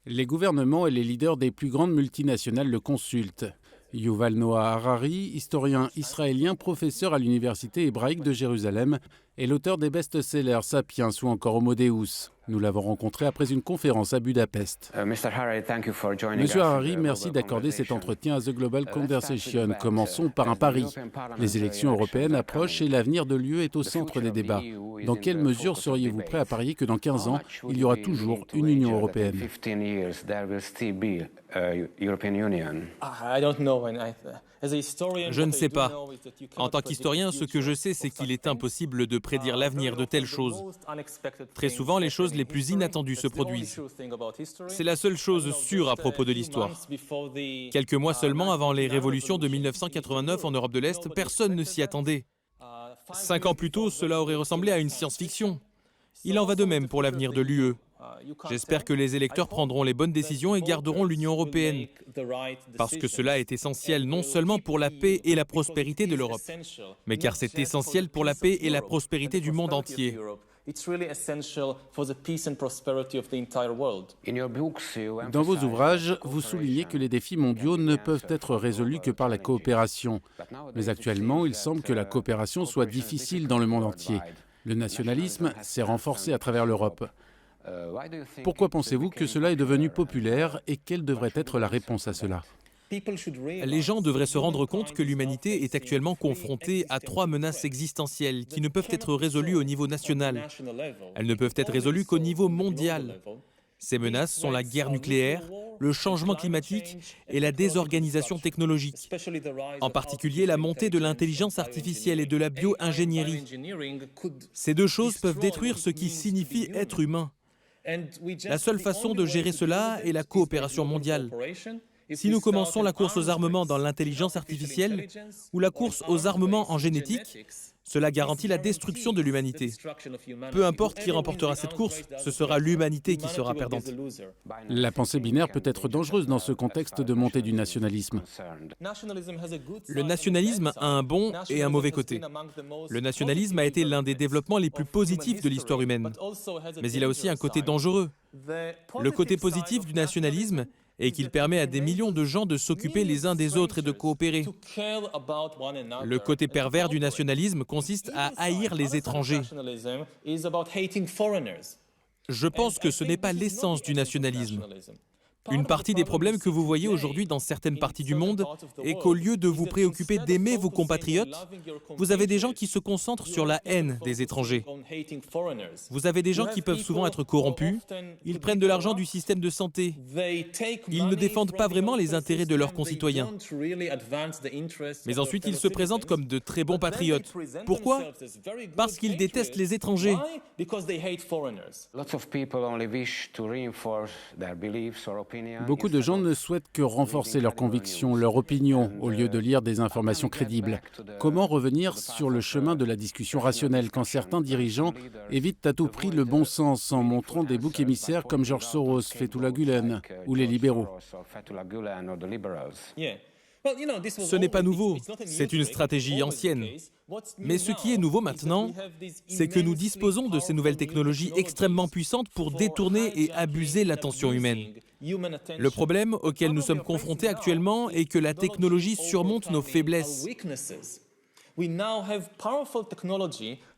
Les gouvernements et les leaders des plus grandes multinationales le consultent. Yuval Noah Harari, historien israélien, professeur à l'université hébraïque de Jérusalem, est l'auteur des best-sellers Sapiens ou encore Homo Deus. Nous l'avons rencontré après une conférence à Budapest. Monsieur Harari, merci d'accorder cet entretien à The Global Conversation. Commençons par un pari. Les élections européennes approchent et l'avenir de l'UE est au centre des débats. Dans quelle mesure seriez-vous prêt à parier que dans 15 ans, il y aura toujours une Union européenne ? Je ne sais pas. En tant qu'historien, ce que je sais, c'est qu'il est impossible de prédire l'avenir de telles choses. Très souvent, les choses les plus inattendues se produisent. C'est la seule chose sûre à propos de l'histoire. Quelques mois seulement avant les révolutions de 1989 en Europe de l'Est, personne ne s'y attendait. 5 ans plus tôt, cela aurait ressemblé à une science-fiction. Il en va de même pour l'avenir de l'UE. J'espère que les électeurs prendront les bonnes décisions et garderont l'Union européenne, parce que cela est essentiel non seulement pour la paix et la prospérité de l'Europe, mais car c'est essentiel pour la paix et la prospérité du monde entier. Dans vos ouvrages, vous soulignez que les défis mondiaux ne peuvent être résolus que par la coopération. Mais actuellement, il semble que la coopération soit difficile dans le monde entier. Le nationalisme s'est renforcé à travers l'Europe. Pourquoi pensez-vous que cela est devenu populaire et quelle devrait être la réponse à cela ? Les gens devraient se rendre compte que l'humanité est actuellement confrontée à 3 menaces existentielles qui ne peuvent être résolues au niveau national. Elles ne peuvent être résolues qu'au niveau mondial. Ces menaces sont la guerre nucléaire, le changement climatique et la désorganisation technologique. En particulier, la montée de l'intelligence artificielle et de la bio-ingénierie. Ces 2 choses peuvent détruire ce qui signifie être humain. La seule façon de gérer cela est la coopération mondiale. Si nous commençons la course aux armements dans l'intelligence artificielle ou la course aux armements en génétique, cela garantit la destruction de l'humanité. Peu importe qui remportera cette course, ce sera l'humanité qui sera perdante. La pensée binaire peut être dangereuse dans ce contexte de montée du nationalisme. Le nationalisme a un bon et un mauvais côté. Le nationalisme a été l'un des développements les plus positifs de l'histoire humaine. Mais il a aussi un côté dangereux. Le côté positif du nationalisme est qu'il permet à des millions de gens de s'occuper les uns des autres et de coopérer. Le côté pervers du nationalisme consiste à haïr les étrangers. Je pense que ce n'est pas l'essence du nationalisme. Une partie des problèmes que vous voyez aujourd'hui dans certaines parties du monde est qu'au lieu de vous préoccuper d'aimer vos compatriotes, vous avez des gens qui se concentrent sur la haine des étrangers. Vous avez des gens qui peuvent souvent être corrompus, ils prennent de l'argent du système de santé. Ils ne défendent pas vraiment les intérêts de leurs concitoyens. Mais ensuite, ils se présentent comme de très bons patriotes. Pourquoi ? Parce qu'ils détestent les étrangers. Beaucoup de gens ne souhaitent que renforcer leurs convictions, leurs opinions, au lieu de lire des informations crédibles. Comment revenir sur le chemin de la discussion rationnelle quand certains dirigeants évitent à tout prix le bon sens en montrant des boucs émissaires comme George Soros, Fethullah Gülen ou les libéraux ? Ce n'est pas nouveau, c'est une stratégie ancienne. Mais ce qui est nouveau maintenant, c'est que nous disposons de ces nouvelles technologies extrêmement puissantes pour détourner et abuser l'attention humaine. Le problème auquel nous sommes confrontés actuellement est que la technologie surmonte nos faiblesses.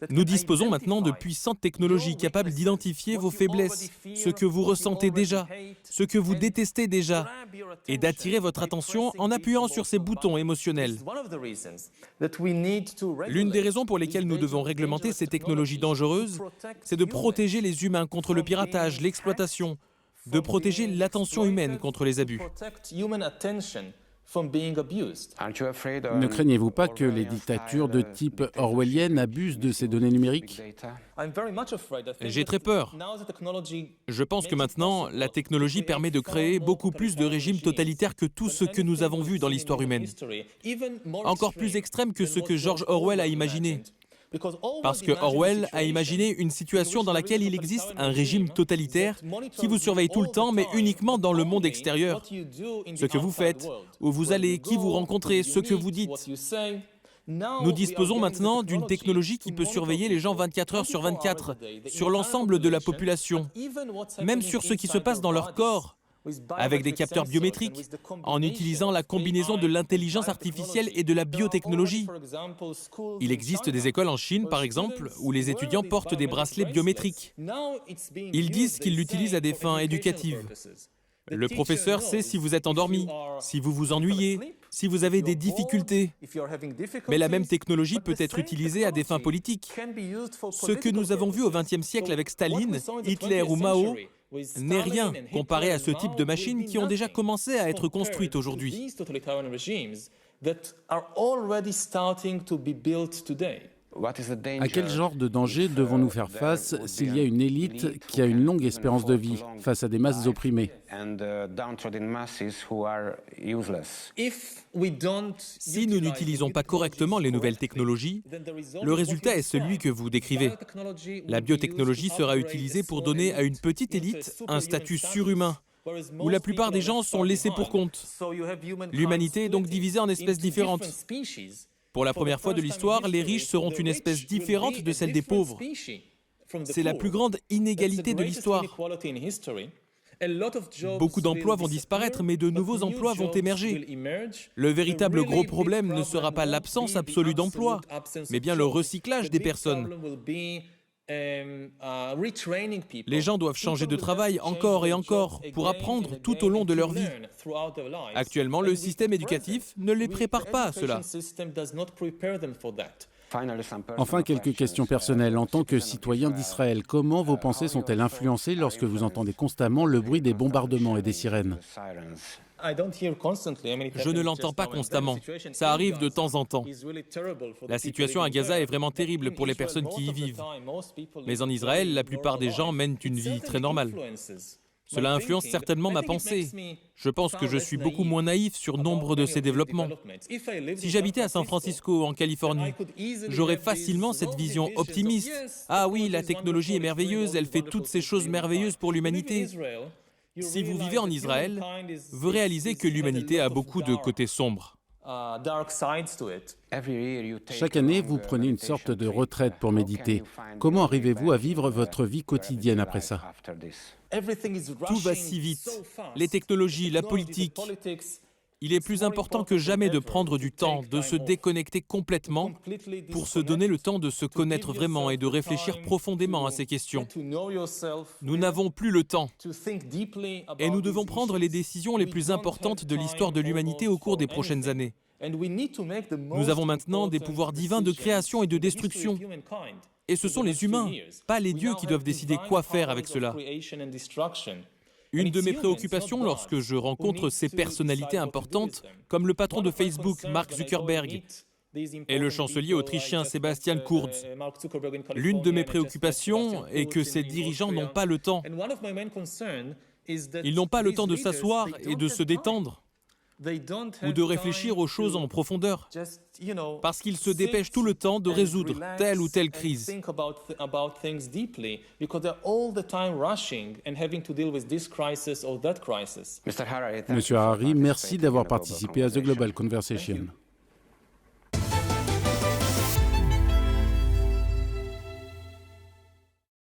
Nous disposons maintenant de puissantes technologies capables d'identifier vos faiblesses, ce que vous ressentez déjà, ce que vous détestez déjà, et d'attirer votre attention en appuyant sur ces boutons émotionnels. L'une des raisons pour lesquelles nous devons réglementer ces technologies dangereuses, c'est de protéger les humains contre le piratage, l'exploitation, de protéger l'attention humaine contre les abus. Ne craignez-vous pas que les dictatures de type orwellienne abusent de ces données numériques ? J'ai très peur. Je pense que maintenant, la technologie permet de créer beaucoup plus de régimes totalitaires que tout ce que nous avons vu dans l'histoire humaine. Encore plus extrême que ce que George Orwell a imaginé. Parce que Orwell a imaginé une situation dans laquelle il existe un régime totalitaire qui vous surveille tout le temps, mais uniquement dans le monde extérieur. Ce que vous faites, où vous allez, qui vous rencontrez, ce que vous dites. Nous disposons maintenant d'une technologie qui peut surveiller les gens 24 heures sur 24, sur l'ensemble de la population, même sur ce qui se passe dans leur corps. avec des capteurs biométriques, en utilisant la combinaison de l'intelligence artificielle et de la biotechnologie. Il existe des écoles en Chine, par exemple, où les étudiants portent des bracelets biométriques. Ils disent qu'ils l'utilisent à des fins éducatives. Le professeur sait si vous êtes endormi, si vous vous ennuyez, si vous avez des difficultés. Mais la même technologie peut être utilisée à des fins politiques. Ce que nous avons vu au XXe siècle avec Staline, Hitler ou Mao n'est rien comparé à ce type de machines qui ont déjà commencé à être construites aujourd'hui. À quel genre de danger devons-nous faire face s'il y a une élite qui a une longue espérance de vie face à des masses opprimées? Si nous n'utilisons pas correctement les nouvelles technologies, le résultat est celui que vous décrivez. La biotechnologie sera utilisée pour donner à une petite élite un statut surhumain, où la plupart des gens sont laissés pour compte. L'humanité est donc divisée en espèces différentes. Pour la première fois de l'histoire, les riches seront une espèce différente de celle des pauvres. C'est la plus grande inégalité de l'histoire. Beaucoup d'emplois vont disparaître, mais de nouveaux emplois vont émerger. Le véritable gros problème ne sera pas l'absence absolue d'emplois, mais bien le recyclage des personnes. Les gens doivent changer de travail encore et encore pour apprendre tout au long de leur vie. Actuellement, le système éducatif ne les prépare pas à cela. Enfin, quelques questions personnelles. En tant que citoyen d'Israël, comment vos pensées sont-elles influencées lorsque vous entendez constamment le bruit des bombardements et des sirènes? Je ne l'entends pas constamment. Ça arrive de temps en temps. La situation à Gaza est vraiment terrible pour les personnes qui y vivent. Mais en Israël, la plupart des gens mènent une vie très normale. Cela influence certainement ma pensée. Je pense que je suis beaucoup moins naïf sur nombre de ces développements. Si j'habitais à San Francisco, en Californie, j'aurais facilement cette vision optimiste. Ah oui, la technologie est merveilleuse, elle fait toutes ces choses merveilleuses pour l'humanité. Si vous vivez en Israël, vous réalisez que l'humanité a beaucoup de côtés sombres. Chaque année, vous prenez une sorte de retraite pour méditer. Comment arrivez-vous à vivre votre vie quotidienne après ça? Tout va si vite. Les technologies, la politique. Il est plus important que jamais de prendre du temps, de se déconnecter complètement pour se donner le temps de se connaître vraiment et de réfléchir profondément à ces questions. Nous n'avons plus le temps et nous devons prendre les décisions les plus importantes de l'histoire de l'humanité au cours des prochaines années. Nous avons maintenant des pouvoirs divins de création et de destruction. Et ce sont les humains, pas les dieux, qui doivent décider quoi faire avec cela. Une de mes préoccupations lorsque je rencontre ces personnalités importantes, comme le patron de Facebook, Mark Zuckerberg, et le chancelier autrichien Sebastian Kurz, l'une de mes préoccupations est que ces dirigeants n'ont pas le temps. Ils n'ont pas le temps de s'asseoir et de se détendre, ou de réfléchir aux choses en profondeur, parce qu'ils se dépêchent tout le temps de résoudre telle ou telle crise. Monsieur Harari, merci d'avoir participé à The Global Conversation.